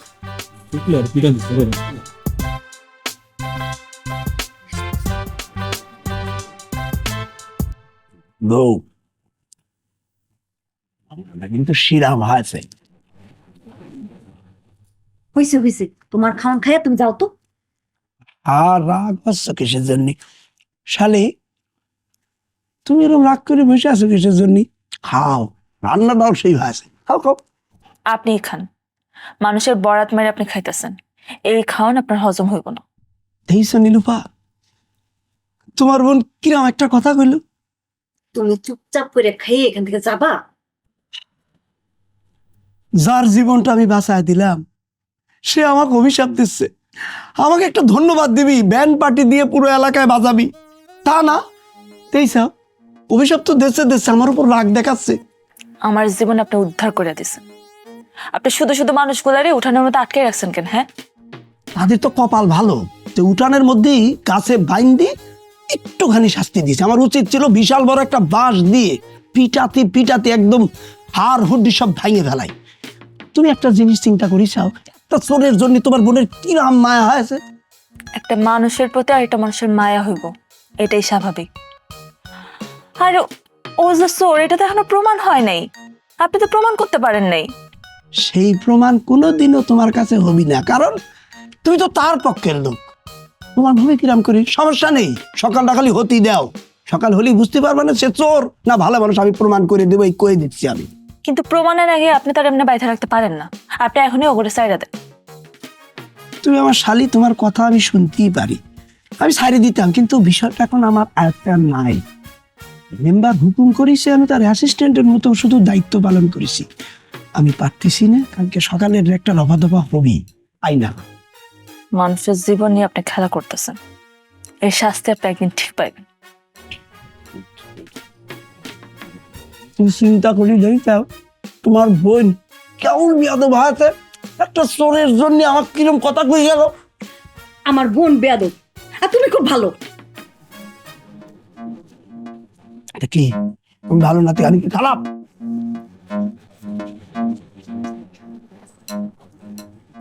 বউ, কিন্তু শিরা ভাছে। হয়েছে হয়েছে, তোমার খাওয়ান খাইয়া তুমি যাও তো। আর রাগ হচ্ছে কিসের জন্য? শালি, তুমি এরকম রাগ করে বসে আছো কিসের জন্য? খাও, রান্না দাও সেই ভাছে, খাও খাও। আপনি খান, মানুষের বরাত মেরে আপনি খাইতেছেন, এই খাওয়ান আপনার হজম হইব না। দেখছো নীলুপা, তোমার বোন কিরম একটা কথা কইল? তুমি চুপচাপ করে খেয়ে এখান থেকে যাবা। যার জীবনটা আমি বাঁচায় দিলাম সে আমাকে অভিশাপ দিচ্ছে। আমাকে একটা ধন্যবাদ দিবি, ব্যান্ড পার্টি দিয়ে পুরো এলাকায় বাজাবি, তা না তেইসা অভিশাপ তো দিচ্ছে আমার উপর রাগ দেখাচ্ছে। আমার জীবন আপনি উদ্ধার করে দিছেন, আপনি শুধু শুধু মানুষগুলারে উঠানোর মতো আটকে রাখছেন কেন? হ্যাঁ, তাদের তো কপাল ভালো যে উঠানের মধ্যেই গাছে বাইন্দি একটুখানি শাস্তি দিয়েছে। আমার উচিত ছিল বিশাল বড় একটা বাঁশ দিয়ে পিটাতে পিটাতে একদম হাড় হুড্ডি সব ভাঙে ফেলাই। তুমি একটা জিনিস চিন্তা করি চাও, একটা চোরের জন্য তোমার বোনের কিরাম মায়া হয়েছে। একটা মানুষের প্রতি আরেকটা মানুষের মায়া হইব, এটাই স্বাভাবিক। আর ও যে চোর, এটা তো এখনো প্রমাণ হয় নাই, আপনি তো প্রমাণ করতে পারেন নাই। সেই প্রমাণ কোনোদিনও তোমার কাছে হবি না, কারণ তুমি তো তার পক্ষের লোক। প্রমাণ হবে কিরাম করি? সমস্যা নেই, সকালটা খালি হতেই দাও। সকাল হলেই বুঝতে পারবে না সে চোর না ভালো মানুষ। আমি প্রমাণ করে দেবো, এই কয়ে দিচ্ছি আমি। কিন্তু প্রমাণের আগে আপনি তার এমনি বাইরে রাখতে পারেন না, আপনি এখনই ওগরে সাইডা দেন। তুমি আমার শালি, তোমার কথা আমি শুনতেই পারি, আমি সারি দিতাম, কিন্তু বিষয়টা এখন আমার আয়ত্তে নাই। মেম্বার হুকুম করেছে, আমি তার অ্যাসিস্ট্যান্টের মতো শুধু দায়িত্ব পালন করেছি। আমি পারতেছি না, কালকে সকালের একটা রফাদফা হবেই, আইনা। মানুষের জীবন নিয়ে আপনি খেলা করতেছেন, এর শাস্তি আপনি একদিন ঠিক পাইবেন। তুমি চিন্তা করি দেখতাম তোমার বোন কেমন বিয়াদব হয়েছে। একটা চোরের জন্য আমার কিরম কথা কই গেল। আমার বোন বেয়াদব আর তুমি খুব ভালো। এটা কি আমি ভালো না, আমি কি খারাপ?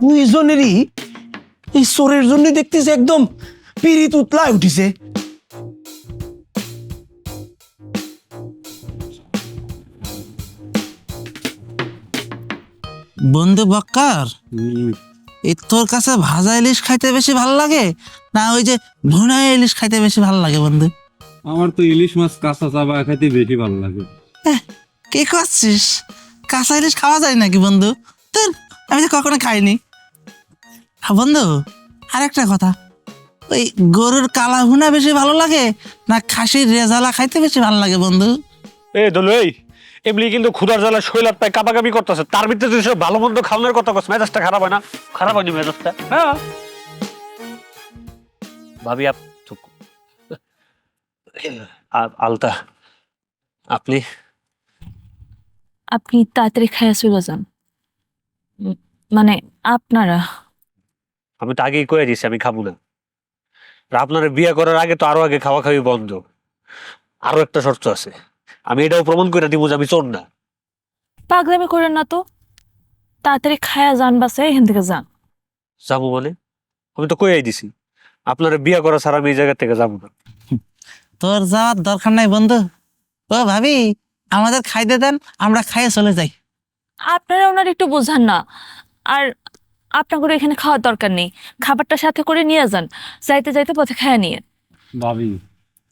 দুইজনেরই এই চোরের জন্য দেখতেছে একদম পিরিত উতলায় উঠিছে। বন্ধু বক্কার, এই তোর কাছে ভাজা ইলিশ খাইতে বেশি ভালো লাগে না ওই যে ভুনা ইলিশ খাইতে বেশি ভালো লাগে বন্ধু? আমার তো ইলিশ মাছ কাঁচা চাবা খাইতে বেশি ভালো লাগে। কি করছিস? কাঁচা ইলিশ খাওয়া যায় নাকি বন্ধু? তোর আমি তো কখনো খাইনি। বন্ধু আরেকটা কথা, ওই গরুর কালা ভুনা বেশি ভালো লাগে না খাসির রেজালা খাইতে বেশি ভালো লাগে বন্ধু? এ দোল এই এমনি কিন্তু ক্ষুধার জ্বালা শৈলার পায় কাবাকাবি করতেছে, তার ভিতরে তুই সব ভালো মন্দ খাওয়ানোর কথা কস, মেজাজটা খারাপ হয় না? খারাপ হয়নি মেজাজটা? হ্যাঁ ভাবি আলতা, আপনি আপনি তাড়াতাড়ি খাইয়া চলে যান, মানে আপনারা। আমি তো আগেই কয়ে দিছি আমি খাবো না। আর আপনারা বিয়ে করার আগে তো আরো আগে খাওয়া খাওয়ি বন্ধ। আরো একটা শর্ত আছে, আমি এটাও প্রমাণ করে দিব যে আমি চোর না। পাগলামি করেন না তো, তাড়াতাড়ি খায়া যান, বাসে এখান থেকে যান। যাবো মানে? আমি তো কয়েই দিছি আপনারা বিয়ে করা ছাড়া আমি এই জায়গা থেকে যাবো না। তোর যাওয়ার দরকার নাই বন্ধু। ও ভাবি, আমাদের খাইতে দেন, আমরা খাইয়ে চলে যাই। আপনারা ওনার একটু বোঝান না। আর আপনার করে এখানে খাওয়ার দরকার নেই, খাবারটা সাথে করে নিয়ে যান, যাইতে যাইতে পথে খায়া নিয়ে। ভাবি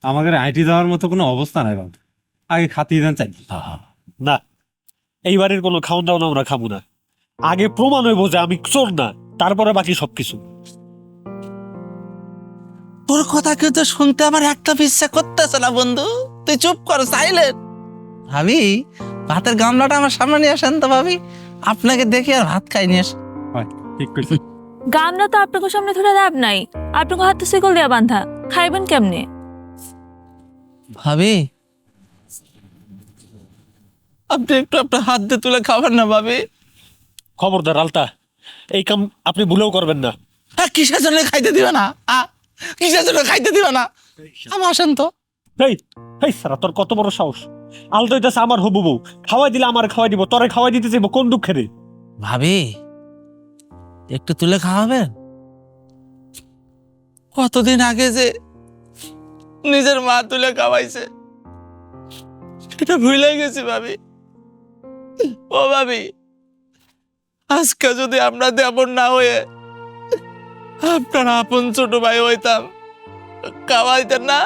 আমাদের আইটি দেওয়ার মতো কোনো অবস্থা নাই বাবু, আগে খাতিয়ে দেন চাই না, এই বাড়ির কোনো খাওয়ান দাওয়ান আমরা খাবো না। আগে প্রমাণ হইব যে আমি চোর না, তারপরে বাকি সবকিছু। তোর কথা কিন্তু শুনতে আমার একটা ইচ্ছা করতেছে না বন্ধু, তুই চুপ কর, সাইলেন্ট। ভাবি ভাতের গামলাটা আমার সামনে নিয়ে আসেন তো ভাবি, আপনাকে দেখি আর ভাত খাই নিয়ে আসেন। ঠিক কইছে। গামলা তো আপনাকে সামনে ধরে লাভ নাই, আপনাকে হাতে শিকল দেওয়া বান্ধা, খাইবেন কেমনে? ভাবি আপনি একটু আপনার হাত দিয়ে তুলে খাবেন না ভাবি? খবরদার আলতা, এই কাম আপনি ভুলেও করবেন না। হ্যাঁ, কিসের জন্য খাইতে দিবে না? কিসের জন্য খাইতে দিবে না? আমার আসেন তো। এই এই সারা, তোর কত বড় সাহস! আলতা হইতাছে আমার হবু বউ, খাওয়াই দিলে আমার খাওয়াই দিব, তোরে খাওয়াই দিতে চাইবো কোন দুঃখে রে? ভাবি একটু তুলে খাওয়াবেন? কতদিন আগে যে নিজের মা তুলে খাওয়াইছে সেটা ভুলে গেছি ভাবি। ও ভাবি, আজকে যদি আমরা দেবর না হয়ে আপনার আপন ছোট ভাই হইতাম, খাওয়াইতেন না?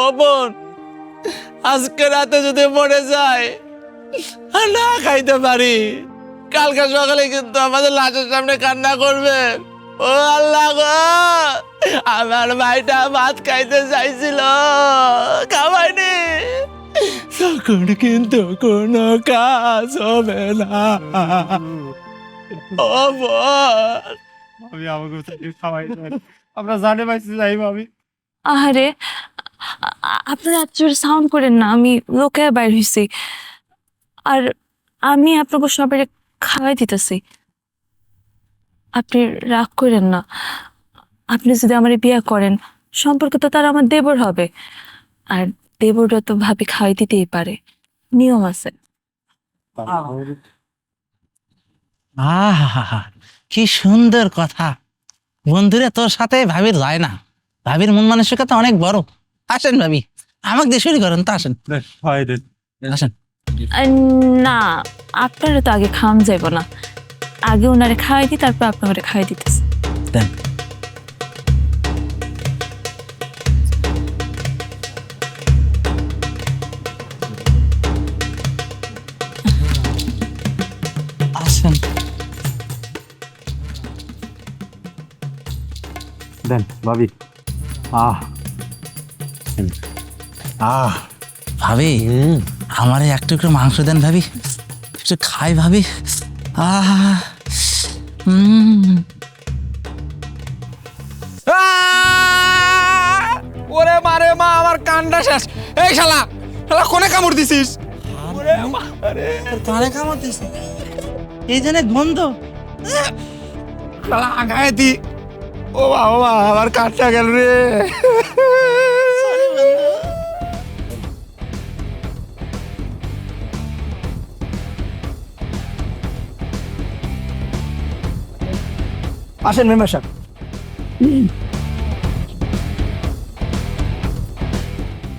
ও বোন, আজকে রাতে যদি মরে যায় আর না খাইতে পারি, কালকে সকালে কিন্তু আমাদের লাশের সামনে কান্না করবে। ও আল্লাহ গো, আমার ভাইটা ভাত খাইতে চাইছিল, খাওয়াইনি, তখন কিন্তু কোনো কাজ হবে না। ও বোন, আমি আমাকে খাওয়াই আমরা জানে পাইছি যাই ভাবি। আহারে আপনারা এত জোরে সাউন্ড করেন না, আমি লোকে বাইর হয়েছি। আর আমি আপনাকে সবাই খাওয়াই দিতেছি, আপনি রাগ করেন না। আপনি যদি আমার বিয়ে করেন, সম্পর্ক তো তার আমার দেবর হবে, আর দেবররা তো ভাবি খাওয়াই দিতেই পারে, নিয়ম আছে। আহা, কি সুন্দর কথা। বন্ধুরে তোর সাথে ভাবির যায় না, ভাবির মন মানসিকতা অনেক বড়। আসেন ভাবি, আমাকে দিয়ে শুরু করেন তো, আসেন আসেন। না, আপনারা তো আগে খাওয়ান যাইব না, আগে ওনারে খাওয়াই দিই, তারপর আপনারা খাওয়াই দিতেছে। দেন। আসেন। দেন ভাবি। ভাবি, আমারে একটু একটু মাংস দেন ভাবি, একটু খাই ভাবি। ওরে মারে মা, আমার কানটা শেষ। এই শালা, শালা কোনে কামড় দিছিস? কানে কামড় দিছে, এই জন্য গন্ধ। শালা আগায় দি। ও বাবা, আমার কানটা গেল রে। আসেন মেম্বার সাহেব।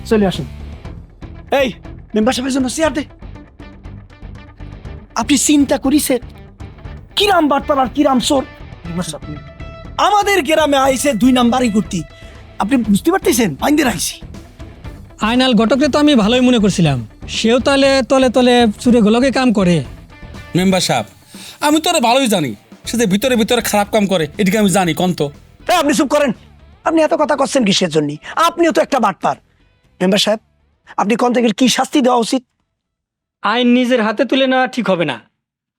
চলে আসেন। এই মেম্বার সাহেবের জন্য চেয়ার দে। আপনি চিন্তা করিছেন কিরাম বাটপার আর কিরাম চোর? মেম্বার সাহেব, আমাদের গ্রামে আইছে 2 নাম্বারই করতি। আপনি বুঝতে পারতেছেন? আইনদের আইছি। আইনাল ঘটককে তো আমি ভালোই মনে করছিলাম, সেও তাহলে তলে তলে চুরে গোলকে কাম করে। মেম্বার সাহেব, আমি তো আরে ভালোই জানি সে যে ভিতরে ভিতরে খারাপ কাম করে, এদিকে আমি জানি কন্ত। আপনি চুপ করেন। আপনি এত কথা করছেন কিসের জন্য? আপনিও তো একটা বাটপার। মেম্বার সাহেব, আপনি কোন থেকে কি শাস্তি দেওয়া উচিত? আইন নিজের হাতে তুলে নেওয়া ঠিক হবে না,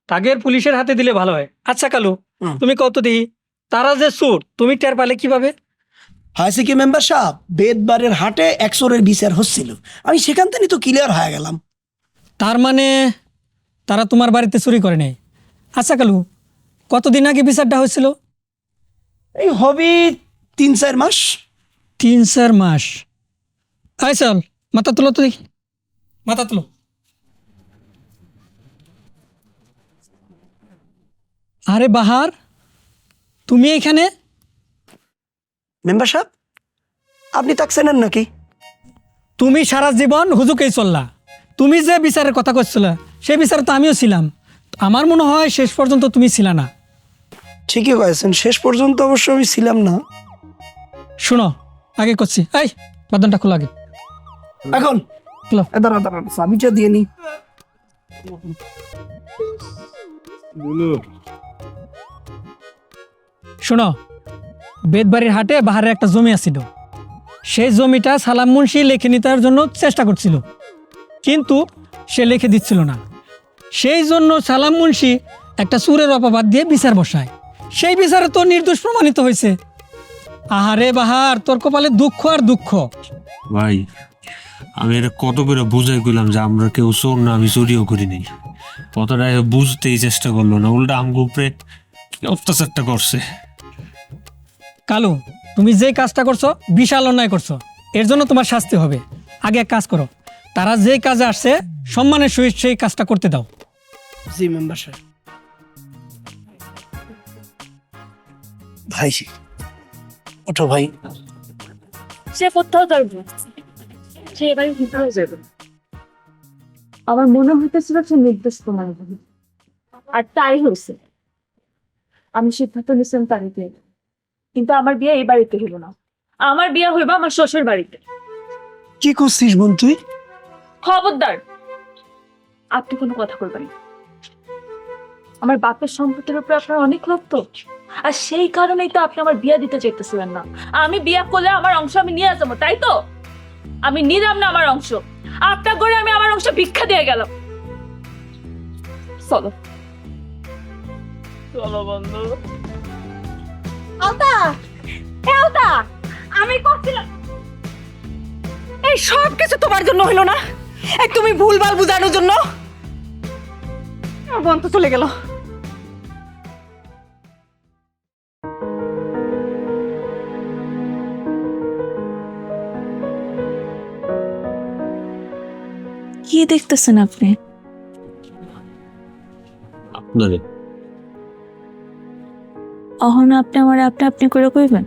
তাগের পুলিশের হাতে দিলে ভালো হয়। আচ্ছা কালু, তুমি কত দিই, তারা যে চোর তুমি টের পালে কিভাবে? হয়েছে কি মেম্বার সাহেব, বেদবারের হাটে 1 চোরের বিচার হচ্ছিল, আমি সেখান থেকে তো ক্লিয়ার হয়ে গেলাম। তার মানে তারা তোমার বাড়িতে চুরি করে নেই। আচ্ছা কালু, কতদিন আগে বিচারটা হয়েছিল? এই হবে 3-4 মাস। 3-4 মাস। আয় চল, মাথা তুলো তো দেখি, মাথা তুলো। আরে বাহার, তুমি এখানে? মেম্বার সাহেব, আপনি তাকে চেনেন নাকি? তুমি সারা জীবন হুজুকেই চললা, তুমি যে বিচারের কথা করছিল সেই বিচারে তো আমিও ছিলাম। আমার মনে হয় শেষ পর্যন্ত তুমি ছিলা না। ঠিকই কয়েছেন, শেষ পর্যন্ত অবশ্য আমি ছিলাম না। শুনো, আগে করছি, এই বাদনটা খোলা আগে। এখন খোলো। দাঁড়া চাবিটা দিয়ে নি। শোনো, বেদবাড়ির হাটে বাহারের একটা জমি আছিল, সেই জমিটা সালাম মুন্সি লিখে নিতার জন্য চেষ্টা করছিল, কিন্তু সে লিখে দিচ্ছিল না। সেই জন্য সালাম মুন্সি একটা চুরের অপবাদ দিয়ে বিচার বসায়, সেই বিচারে তো নির্দোষ প্রমাণিত হয়েছে। আহারে বাহার, তোর কপালে দুঃখ আর দুঃখ। ভাই, আমি এটা কত করে বুঝাই গেলাম যে আমরা কেউ চোর না, আমি চুরিও করিনি। কতটা বুঝতেই চেষ্টা করলো না, উল্টা আমগো উপরে অত্যাচারটা করছে। কালু, তুমি যে কাজটা করছো বিশাল অন্যায় করছো, এর জন্য তোমার শাস্তি হবে। আগে এক কাজ করো, তারা যে কাজে আসছে সম্মানের সহিত সেই কাজটা করতে দাও। জি মেম্বার সাহেব। ভাই ওঠো ভাই। সে কোথাও যাবে, সে এবারে ভিতরে যাবে। আমার মনে হইতেছিল সে নির্দোষ প্রমাণ হবে, আর তাই হয়েছে। আমি সিদ্ধান্ত নিয়েছিলাম তারিখে, কিন্তু আমার বিয়ে এই বাড়িতে হইব না, আমার বিয়ে হইব আমার শ্বশুর বাড়িতে। কি করছিস বোন তুই? খবরদার, আপনি কোনো কথা বলবেন না। আমার বাপের সম্পত্তির উপরে আপনার অনেক লোভ তো, আর সেই কারণেই তো আপনি আমার বিয়া দিতে চাইতেছিলেন না। আমি বিয়া করলে আমার অংশ আমি নিয়ে যাবো, তাই তো? আমি নিলাম না আমার অংশ, আপনার করে আমি আমার অংশ ভিক্ষা দিয়ে গেলাম। চলো চলো বন্ধু। আলতা, এ আলতা, আমি করছিলাম এই সব কিছু তোমার জন্য হলো না, এই তুমি ভুলভাল বুঝানোর জন্য। আমার বোন তো চলে গেল। কি দেখতেছেন আপনি? আপনারে অহনা আপনি আমার আপনি আপনি করে কইবেন?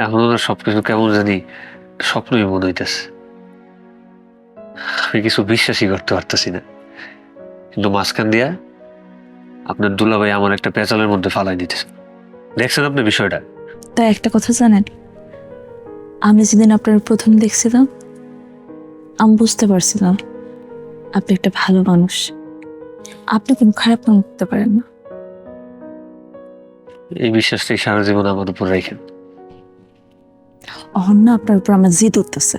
এখন না সবকিছু কেমন জানি স্বপ্নই মনে হইতেছে। আমি কিছু বিশ্বাসই করতে পারতেছি না, কিন্তু মাঝখান দিয়া আপনার দুলাভাই আমার একটা পেঁচালের মধ্যে ফালাই দিতেছে। দেখছেন আপনি বিষয়টা? তাই একটা কথা জানেন, আমি যেদিন আপনার প্রথম দেখছিলাম আমি বুঝতে পারছিলাম আপনি একটা ভালো মানুষ, আপনি কোনো খারাপ কাম করতে পারেন না। এই বিশ্বাসটাই সারা জীবন আমার উপর রাখেন। অহন্য আপনার উপর আমার জিদ উঠতেছে,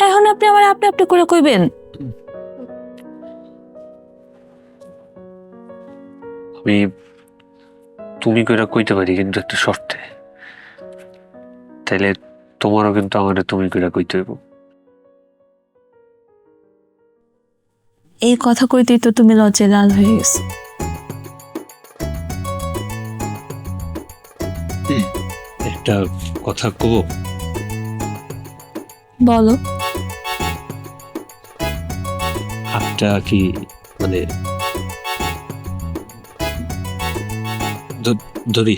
এখন আপনি আমার আপনি আপনি করে কইবেন? আমি তুমি কইরা কইতে পারি, কিন্তু একটা শর্তে। তাইলে তোমারও কিন্তু আমারে তুমি কইরা কইতে হইব। এই কথা কইতেই তো তুমি লজ্জায় লাল হয়ে গেছো। একটা কথা কব? বলো। হাতটা কি মানে ধরি?